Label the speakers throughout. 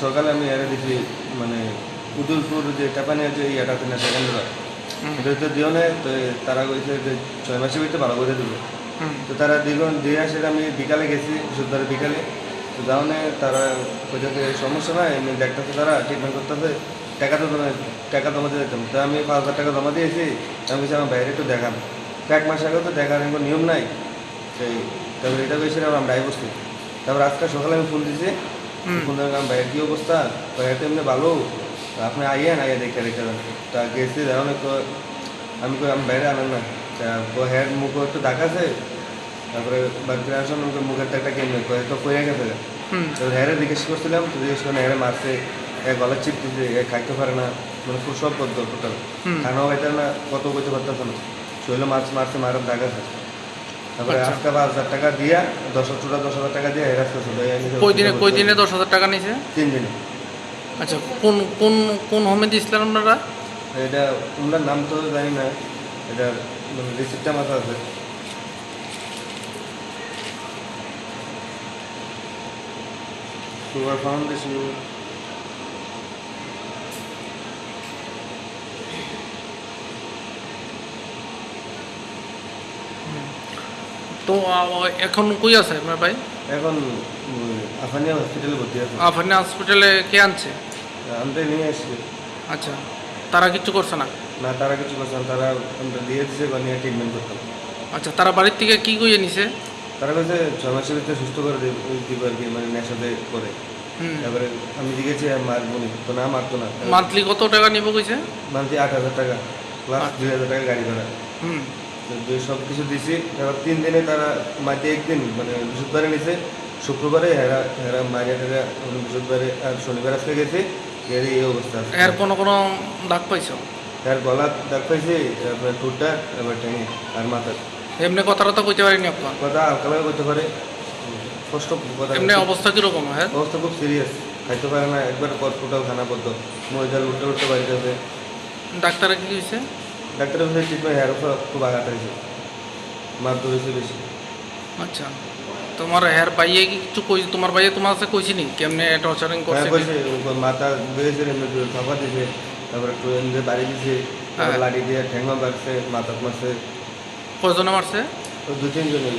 Speaker 1: সকালে আমি এরা দিছি মানে উদয়পুর যে টাপানিয়া যে ইয়াটাতে না সেকেন্ডরা এটা তো দিও না, তো তারা কইছে যে 6 মাসের ভিতরে ভালো করে দেবে। তো তারা দিয়ে আসে, আমি বিকালে গেছি বুধবার বিকালে। তো যাওনে তারা কইছে যে সমস্যা নাই, এমনি দেখতেছে তারা ট্রিটমেন্ট করতেছে, টাকা জমা দিয়ে দিতাম। তো আমি 5,000 টাকা জমা দিয়েছি। আমি বলছি আমার বাইরে একটু দেখান, 1 মাস আগে তো দেখার কোনো নিয়ম নাই সেই। তারপরে এটা কইছিলাম আমরা বসছি। তারপর আজকে সকালে আমি ফোন দিয়েছি, ফোন দিয়ে আমার বাইরের কী অবস্থা, বাইরে তো এমনি ভালো, আপনি আইয়েন দেখে যান। তা গেছি দেখুন তো আমি বাইরে আনেন না, তা হেড মুখ একটু দেখাছে। তারপরে বাড়িতে আসলাম, মুখের একটা কেমনি তো পড়ে গেছে। তো হেরে জিজ্ঞেস করছিলাম, তো জিজ্ঞেস করে হেরে মারছে, গলার চিপ দিচ্ছে, খাইতে পারে না, মানে খুব সব করতো টোটাল, খানাও খাইতে না, কত করতে পারতেছে না, শরীরে মারছে মারার দাগ আছে। তারপরে আজকে 5,000 টাকা দিয়া 10,000 টাকা দিয়ে হেরে আসতে চলে।
Speaker 2: কই দিনে 10,000 টাকা নিয়েছে?
Speaker 1: 3 দিনে।
Speaker 2: আচ্ছা, কোন কোন কোন হোমে দিয়েছিলেন আপনারা?
Speaker 1: এটা তোমরা নাম তো জানি না, এটা মানে রিসিপ্টটা মাথা আছে। Sugar foundation.
Speaker 2: তো এখন কই আছে আপনার ভাই?
Speaker 1: এখন আফানিয়া হসপিটালে ভর্তি আছে।
Speaker 2: আফানিয়া হসপিটালে কে আনছে?
Speaker 1: আমরা নিয়ে আসছি।
Speaker 2: আচ্ছা, তারা কিছু করছে না?
Speaker 1: না, তারা কিছু করছে না, তারা আমরা দিয়ে দিচ্ছে বা নিয়ে ট্রিটমেন্ট করতাম।
Speaker 2: আচ্ছা, তারা বাড়ির থেকে কি কইয়ে নিছে?
Speaker 1: তারা কাছে 6 মাসের ভিতরে সুস্থ করে দিব আর কি, মানে নেশাতে করে। তারপরে আমি জিজ্ঞেছি আর মারবো নি, তো না মারতো না।
Speaker 2: মান্থলি কত টাকা নিব কইছে?
Speaker 1: মান্থলি 8,000 টাকা প্লাস 2,000 টাকা গাড়ি ভাড়া। তো সব কিছু দিছি। তারপর 3 দিনে তারা মাঝে একদিন মানে বৃহস্পতিবারে নিছে, শুক্রবারে হেরা মারিয়া টাকা, বৃহস্পতিবারে আর শনিবার আসতে গেছে, এর এই অবস্থা আছে।
Speaker 2: এর কোনো দাগ পাইছো?
Speaker 1: তার গলা দাগ পাইছে, আপনার ঠোঁটটা, এবার ঠেঙে আর মাথার।
Speaker 2: এমনি কথা কইতে পারিনি আপনার?
Speaker 1: কথা হালকাভাবে করতে পারে, কষ্ট কথা।
Speaker 2: এমনি অবস্থা কিরকম? হ্যাঁ,
Speaker 1: অবস্থা খুব সিরিয়াস, খাইতে পারে না, একবার টোটাল খানা পদ্ম মহিলার উঠতে বাড়িতে আছে।
Speaker 2: ডাক্তারে কি হয়েছে?
Speaker 1: ডাক্তারের কাছে ট্রিটমেন্ট হেয়ার উপর খুব আঘাত হয়েছে, মার ধরেছে বেশি।
Speaker 2: আচ্ছা, তোমার হেয়ার পাইয়ে কি কিছু কইছে? তোমার ভাইয়ে তোমার কাছে কইছি নি কেমনে টর্চারিং করছে?
Speaker 1: কইছে মাথা ধরেছে, থাপা দিছে, তারপরে একটু এমনি বাড়ি দিছে, লাঠি দিয়ে ঠেঙ্গা মারছে, মাথা মারছে।
Speaker 2: কজনে মারছে?
Speaker 1: 2-3 জনই।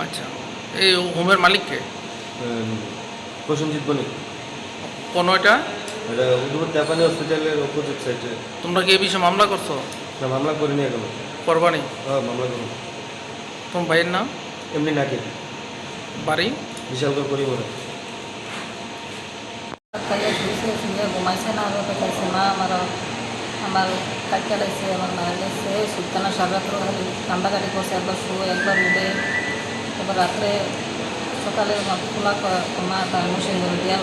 Speaker 2: আচ্ছা, এই হোমের মালিককে?
Speaker 1: প্রসেনজিৎ বণিক।
Speaker 2: কোনো এটা
Speaker 1: উদয়পুর জাপানি হসপিটালের অপোজিট সাইডে।
Speaker 2: তোমরা কি এই বিষয়ে মামলা করছো?
Speaker 1: না, মামলা করিনি এখনো।
Speaker 2: করবানি?
Speaker 1: মামলা করবো।
Speaker 2: তোমার ভাইয়ের নাম?
Speaker 1: এমনি নাকি
Speaker 2: বাড়ি?
Speaker 1: বিশালগড় করি মনে।
Speaker 3: ঘুমাইছে না, আরো দেখাইছে মা আমার কাটিয়া লাগছে, আমার মারা গেছে। সুলতানা সারাত্র খালি কান্দাকাটি করছে, একবার শুয়ে একবার উঠে। তারপর রাত্রে সকালে খোলা মা তার মেশিন করে দিয়ে